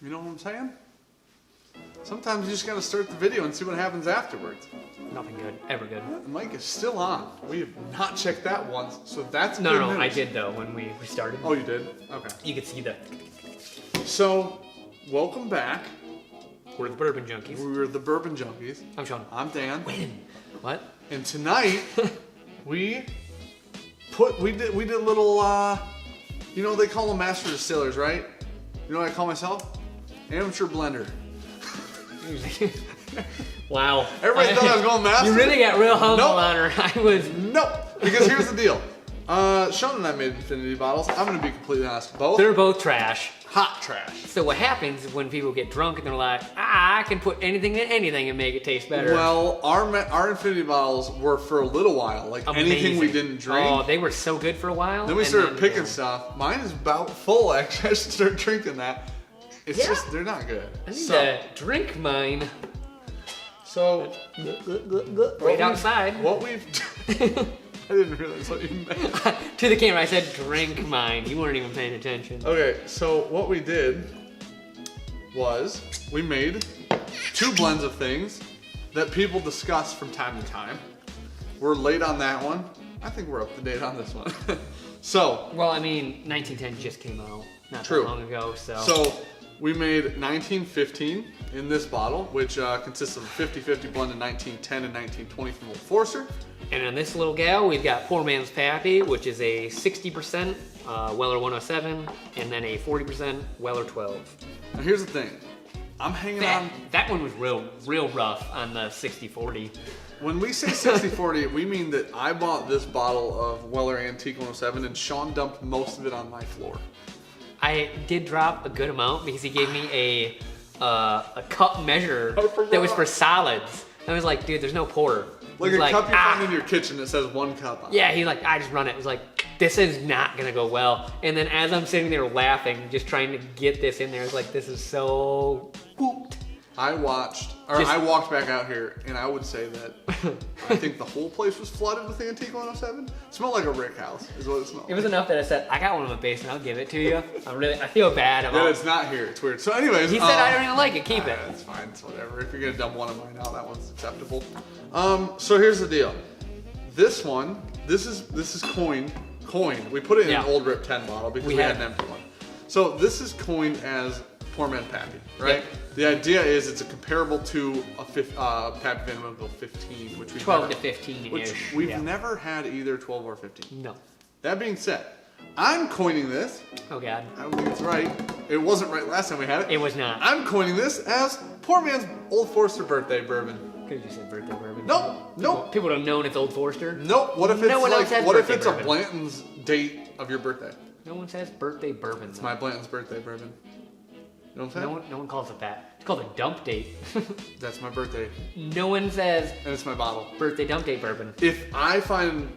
You know what I'm saying? Sometimes you just gotta start the video and see what happens afterwards. Nothing good. Ever good. The mic is still on. We have not checked that once, so that's No, good no, news. I did though when we started. Oh, you did? Okay. You could see the. So, welcome back. We're the Bourbon Junkies. We're the Bourbon Junkies. I'm Sean. I'm Dan. When? What? And tonight, we did a little, you know, they call them master distillers, right? You know what I call myself? Amateur blender. Wow. Everybody thought I was going master. You really got real humble Nope. on her. I was. Nope. Because here's the deal. Sean and I made infinity bottles. I'm going to be completely honest. Both. They're both trash. Hot trash. So what happens is when people get drunk and they're like, I can put anything in anything and make it taste better. Well, our infinity bottles were for a little while. Like Amazing. anything we didn't drink. Oh, they were so good for a while. Then we started picking stuff. Mine is about full, actually. I should start drinking that. It's just, they're not good. I need to drink mine. So, Wait outside. What we've... I didn't realize what you meant. To the camera, I said drink mine. You weren't even paying attention. Okay, so what we did was we made 2 blends of things that people discuss from time to time. We're late on that one. I think we're up to date on this one. So. Well, I mean, 1910 just came out not that long ago, so. So we made 1915 in this bottle, which consists of a 50-50 blend of 1910 and 1920 from Old Forester. And on this little gal, we've got Poor Man's Pappy, which is a 60% Weller 107, and then a 40% Weller 12. Now here's the thing. I'm hanging on. That one was real rough on the 60-40. When we say 60-40, we mean that I bought this bottle of Weller Antique 107 and Sean dumped most of it on my floor. I did drop a good amount because he gave me a cup measure that was for solids. I was like, dude, there's no pour. Like a cup you find in your kitchen that says 1 cup on it. Yeah, he's like, I just run it. It was like, this is not gonna go well. And then as I'm sitting there laughing, just trying to get this in there, it's like, this is so whooped. I walked back out here, and I would say that I think the whole place was flooded with Antique 107. It smelled like a rick house, is what it smelled. It was enough that I said, I got one in my basement, I'll give it to you. I feel bad about it. Yeah, it's not here, it's weird. So anyways. He said, I don't even like it, keep it. It's fine, it's whatever. If you're gonna dump one of mine out, that one's acceptable. So here's the deal. This one, this is coined. We put it in an old Rip 10 bottle because we had an empty one. So this is coined as Poor Man Pappy, right? Yep. The idea is it's a comparable to a Pappy Van Winkle 15, which we 12 to 15-ish. Which we've never had either 12 or 15. No. That being said, I'm coining this. Oh God. I don't think it's right. It wasn't right last time we had it. It was not. I'm coining this as Poor Man's Old Forester birthday bourbon. Could you said birthday bourbon? Nope. People don't know it's Old Forester. Nope. What if it's what if it's bourbon. a Blanton's date of your birthday? No one says birthday bourbon. It's my Blanton's birthday bourbon. You know what I'm saying? No one calls it that. It's called a dump date. That's my birthday. No one says. And it's my bottle. Birthday dump date bourbon. If I find.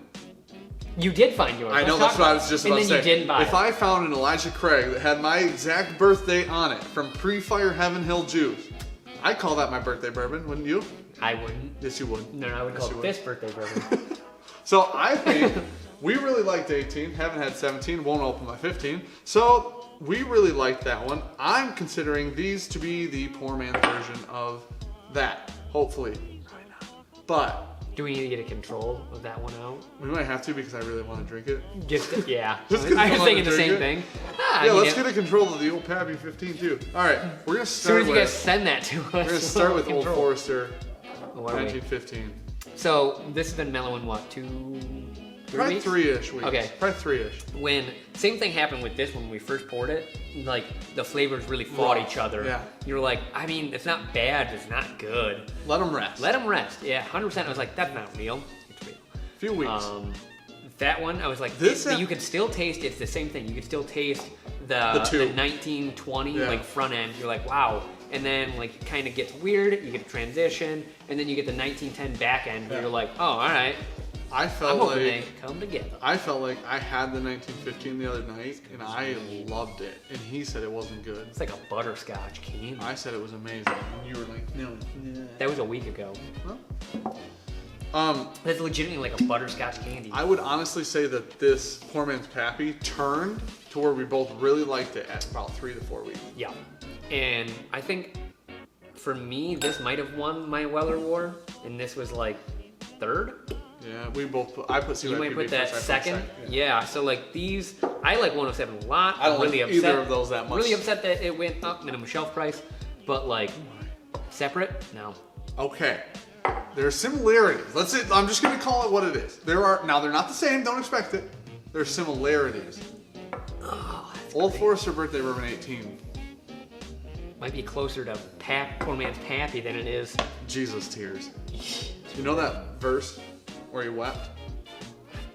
You did find yours. I know, that's what I was just about to say. And then you didn't buy it. If I found an Elijah Craig that had my exact birthday on it from pre-Fire Heaven Hill Juice, I'd call that my birthday bourbon, wouldn't you? I wouldn't. Yes, you would. No, I would call it this birthday bourbon. So I think we really liked 18, haven't had 17, won't open my 15. So we really liked that one. I'm considering these to be the poor man's version of that, hopefully. Probably not. But do we need to get a control of that one out? we might have to because I really want to drink it. Yeah. Just I was thinking the same thing. Yeah, let's get a control of the old Pappy 15 too. All right, we're gonna start. As soon as you guys send that to us, we're gonna start with Old Forester, what 1915. So this has been mellowing what, 2, 3 Probably weeks? 3-ish weeks. Okay. Probably 3-ish. When same thing happened with this when we first poured it, like the flavors really fought each other. Yeah. You were like, I mean, it's not bad, it's not good. Let them rest. Let them rest. Yeah, 100%. I was like, that's not real. It's real. Few weeks. That one, I was like, you could still taste. It's the same thing. You could still taste the 1920 like front end. You're like, wow. And then like it kind of gets weird. You get a transition, and then you get the 1910 back end. Where you're like, oh, all right. I felt like they come together. I felt like I had the 1915 the other night, and I loved it. And he said it wasn't good. It's like a butterscotch candy. I said it was amazing, and you were like, no. That was a week ago. Well, That's legitimately like a butterscotch candy. I would honestly say that this Poor Man's Pappy turned to where we both really liked it at about 3 to 4 weeks. Yeah. And I think for me, this might have won my Weller War, and this was like third. Yeah, I put CYPB. You might put that first, second. Yeah. So like these, I like 107 a lot. I don't really like upset, either of those that much. Really upset that it went up minimum shelf price, but like separate, no. Okay. There are similarities. I'm just going to call it what it is. Now they're not the same. Don't expect it. There are similarities. Oh, Old Forester Birthday Bourbon 18. Might be closer to Poor Man's Pappy than it is Jesus tears. You know that verse where he wept?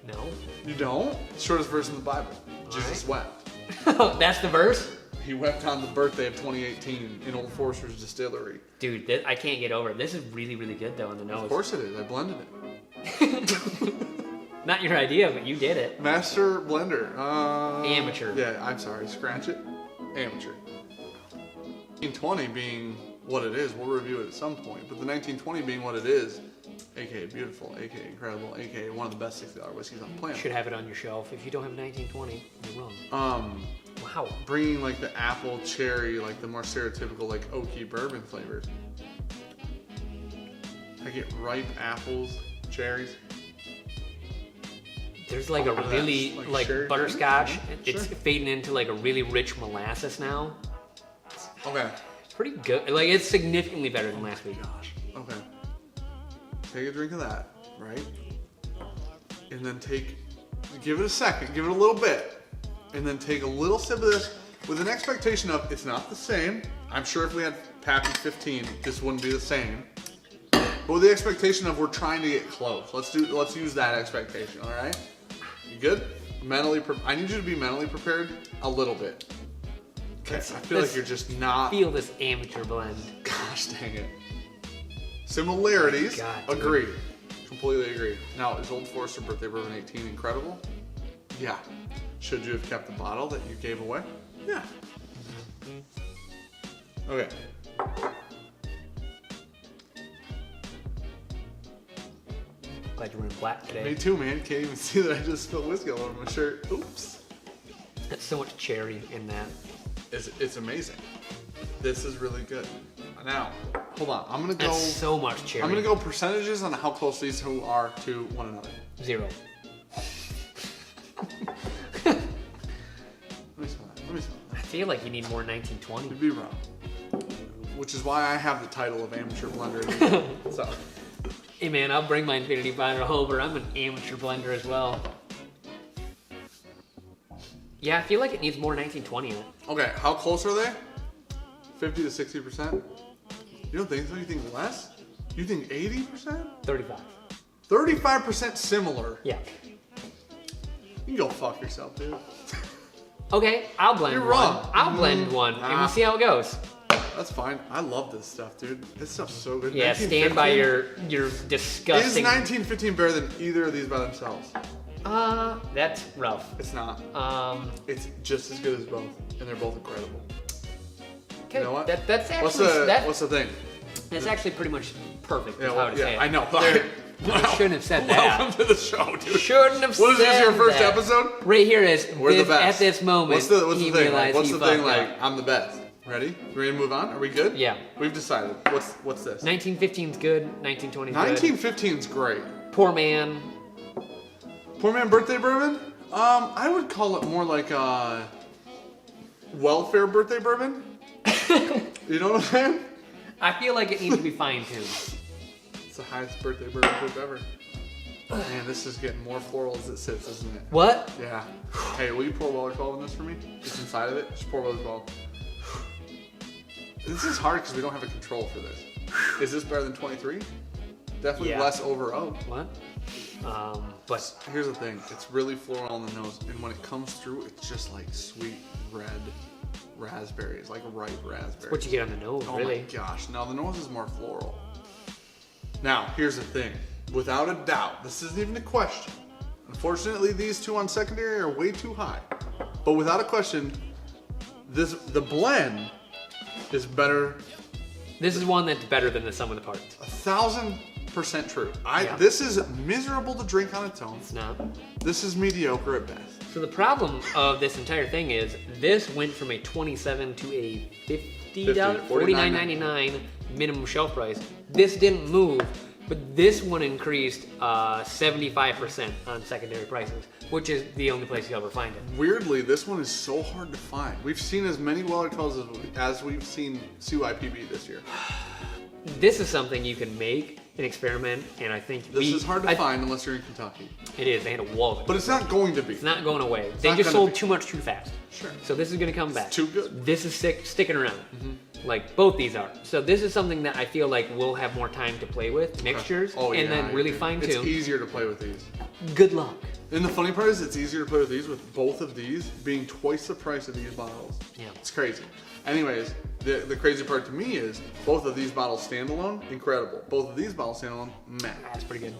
No. You don't? Shortest verse in the Bible. Jesus wept. That's the verse? He wept on the birthday of 2018 in Old Forester's distillery. Dude, I can't get over it. This is really, really good though on the nose. Of course it is. I blended it. Not your idea, but you did it. Master blender. Amateur. Yeah, I'm sorry. Scratch it. Amateur. 1920 being what it is, we'll review it at some point. But the 1920 being what it is, aka beautiful, aka incredible, aka one of the best $60 whiskeys on the planet. You should have it on your shelf. If you don't have 1920, you're wrong. Wow. Bringing like the apple, cherry, like the more stereotypical like oaky bourbon flavors. I get ripe apples, cherries. There's like a really like butterscotch. Sure. It's fading into like a really rich molasses now. Okay. It's pretty good. Like it's significantly better than last week. Gosh. Okay. Take a drink of that, right? And then give it a second, give it a little bit. And then take a little sip of this with an expectation of it's not the same. I'm sure if we had Pappy 15, this wouldn't be the same. But with the expectation of we're trying to get close. Let's use that expectation, all right? You good? I need you to be mentally prepared a little bit. Okay, I feel like you're just not... Feel this amateur blend. Gosh dang it. Similarities, God, agreed. Completely agree. Now, is Old Forester Birthday Bourbon 18 incredible? Yeah. Should you have kept the bottle that you gave away? Yeah. Okay. Glad you're wearing black today. Me too, man. Can't even see that I just spilled whiskey all over my shirt. Oops. That's so much cherry in that. It's amazing. This is really good. Now, hold on. I'm gonna go. That's so much cherry. I'm gonna go percentages on how close these two are to one another. 0. Let me smell that. I feel like you need more 1920. You'd be wrong. Which is why I have the title of amateur blender. So. Hey man, I'll bring my Infinity Binder over. I'm an amateur blender as well. Yeah, I feel like it needs more 1920 in it. Okay, how close are they? 50 to 60%? You don't think so? You think less? You think 80%? 35. 35% similar? Yeah. You can go fuck yourself, dude. Okay, I'll blend You're one. wrong. I'll blend one, and we'll see how it goes. That's fine. I love this stuff, dude. This stuff's so good. Yeah, stand by your disgusting... Is 1915 better than either of these by themselves? That's rough. It's not. It's just as good as both, and they're both incredible. Okay, you know what? That's actually... What's the thing? That's actually pretty much perfect. Yeah, how to say it. I know. I shouldn't have said that. Welcome to the show, dude. Shouldn't have said that. What is this, your first episode? Right here is, We're the best. At this moment, what's the thing? What's the thing up. like? I'm the best. Ready? You ready to move on? Are we good? Yeah. We've decided. What's this? 1915's good. 1920's good. 1915's great. Poor Man. Poor Man Birthday Bourbon? I would call it more like a welfare birthday bourbon. You know what I'm saying? I feel like it needs to be fine-tuned. It's the highest birthday bourbon group ever. Man, this is getting more floral as it sits, isn't it? What? Yeah. Hey, will you pour Weller 12 in this for me? Just inside of it? Just pour Weller 12. This is hard because we don't have a control for this. Is this better than 23? Definitely less over oak. What? But here's the thing. It's really floral on the nose, and when it comes through, it's just like sweet red raspberries, like ripe raspberries. what you get on the nose, really. Oh my gosh. No, the nose is more floral. Now, here's the thing. Without a doubt, this isn't even a question. Unfortunately, these two on secondary are way too high. But without a question, the blend is better. This is one that's better than the sum of the parts. 1,000% 100% true. This is miserable to drink on its own. It's not. This is mediocre at best. So the problem of this entire thing is this went from a $27 to a $50, $49.99 minimum shelf price. This didn't move, but this one increased 75% on secondary prices, which is the only place you'll ever find it. Weirdly, this one is so hard to find. We've seen as many Weller 12s as we've seen CYPB this year. This is something you can make and experiment, and I think this is hard to find unless you're in Kentucky. It is. They had a wall of it. But it's not going to be. It's not going away. They just sold too much too fast. Sure. So this is going to come back. It's too good. This is sticking around. Like both these are. So this is something that I feel like we'll have more time to play with, mixtures, and then really fine tune. It's easier to play with these. Good luck. And the funny part is it's easier to play with these with both of these being twice the price of these bottles. Yeah. It's crazy. Anyways, the crazy part to me is both of these bottles standalone, incredible. Both of these bottles standalone, meh. That's pretty good.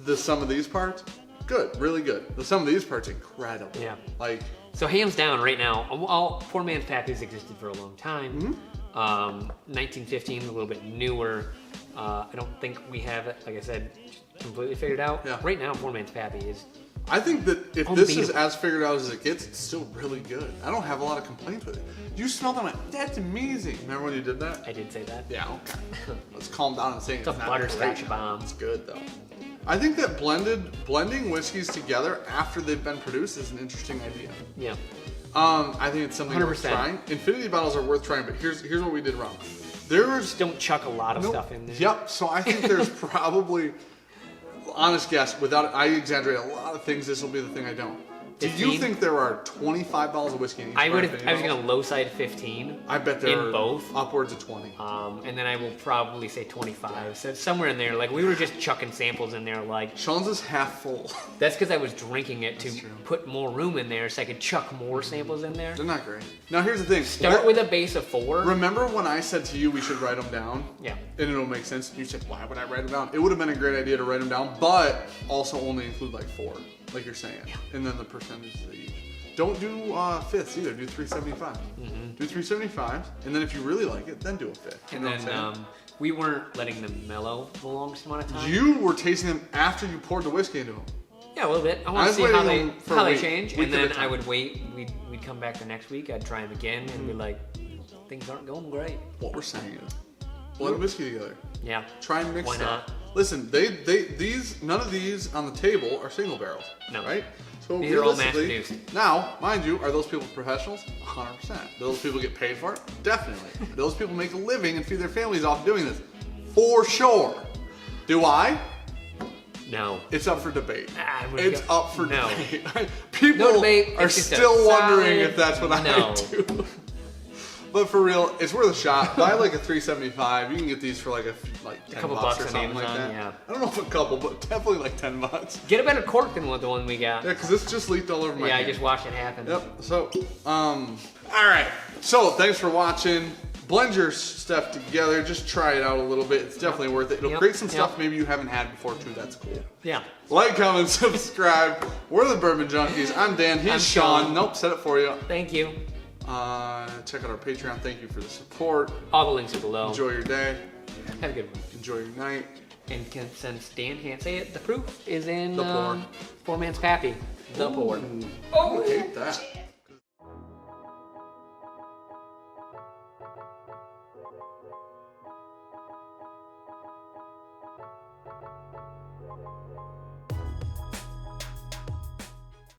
The sum of these parts, good, really good. The sum of these parts, incredible. Yeah. Like. So hands down, right now, Poor Man's Pappy's existed for a long time. 1915, a little bit newer. I don't think we have it, like I said, completely figured out. Yeah. Right now, Poor Man's Pappy is. I think that if this is as figured out as it gets, it's still really good. I don't have a lot of complaints with it. You smell them, like, that's amazing. Remember when you did that? I did say that. Yeah, okay. Let's calm down and say it's a butterscotch bomb. It's good though. I think that blending whiskeys together after they've been produced is an interesting idea. Yeah. I think it's something 100%. worth trying. Infinity bottles are worth trying, but here's what we did wrong. Just don't chuck a lot of stuff in there. Yep. So I think there's probably, honest guess, I exaggerate a lot of things. This will be the thing I don't. 15? Do you think there are 25 bottles of whiskey in each? I was going to low side 15. I bet there are both upwards of 20. And then I will probably say 25. So somewhere in there, like we were just chucking samples in there, like. Sean's is half full. That's because I was drinking it to put more room in there, so I could chuck more samples in there. They're not great. Now here's the thing. Start with a base of 4. Remember when I said to you we should write them down? Yeah. And it'll make sense. You said, why would I write them down? It would have been a great idea to write them down, but also only include like 4, like you're saying. Yeah. And then the percentages that you. Don't do fifths either. Do 375. Do 375, and then if you really like it, then do a fifth. And then we weren't letting them mellow the longest amount of time. You were tasting them after you poured the whiskey into them. Yeah, a little bit. I want to see how they change, and then I would wait. We'd come back the next week. I'd try them again, and be like, things aren't going great. What we're saying is, blend whiskey together. Yeah. Try and mix Why stuff. not? Listen, none of these on the table are single barrels. No. Right? So these are all mass produced. Now, mind you, are those people professionals? 100%. Do those people get paid for it? Definitely. Do those people make a living and feed their families off doing this? For sure. Do I? No. It's up for debate. It's up for debate. People are just still wondering if that's what I do. But for real, it's worth a shot. Buy like a 375. You can get these for like 10 couple bucks or on something Amazon, like that. Yeah. I don't know if a couple, but definitely like 10 bucks. Get a better cork than the one we got. Yeah, because this just leaked all over my hand. I just watched it happen. Yep. So, all right. So, thanks for watching. Blend your stuff together. Just try it out a little bit. It's definitely worth it. It'll create some stuff maybe you haven't had before too. That's cool. Yeah. Like, comment, subscribe. We're the Bourbon Junkies. I'm Dan. He's Sean. Nope, said it for you. Thank you. Check out our Patreon. Thank you for the support. All the links are below. Enjoy your day. Have a good one. Enjoy your night. And since Dan can't say it, the proof is in the pour. Poor Man's Pappy. The pour. Oh, I hate that.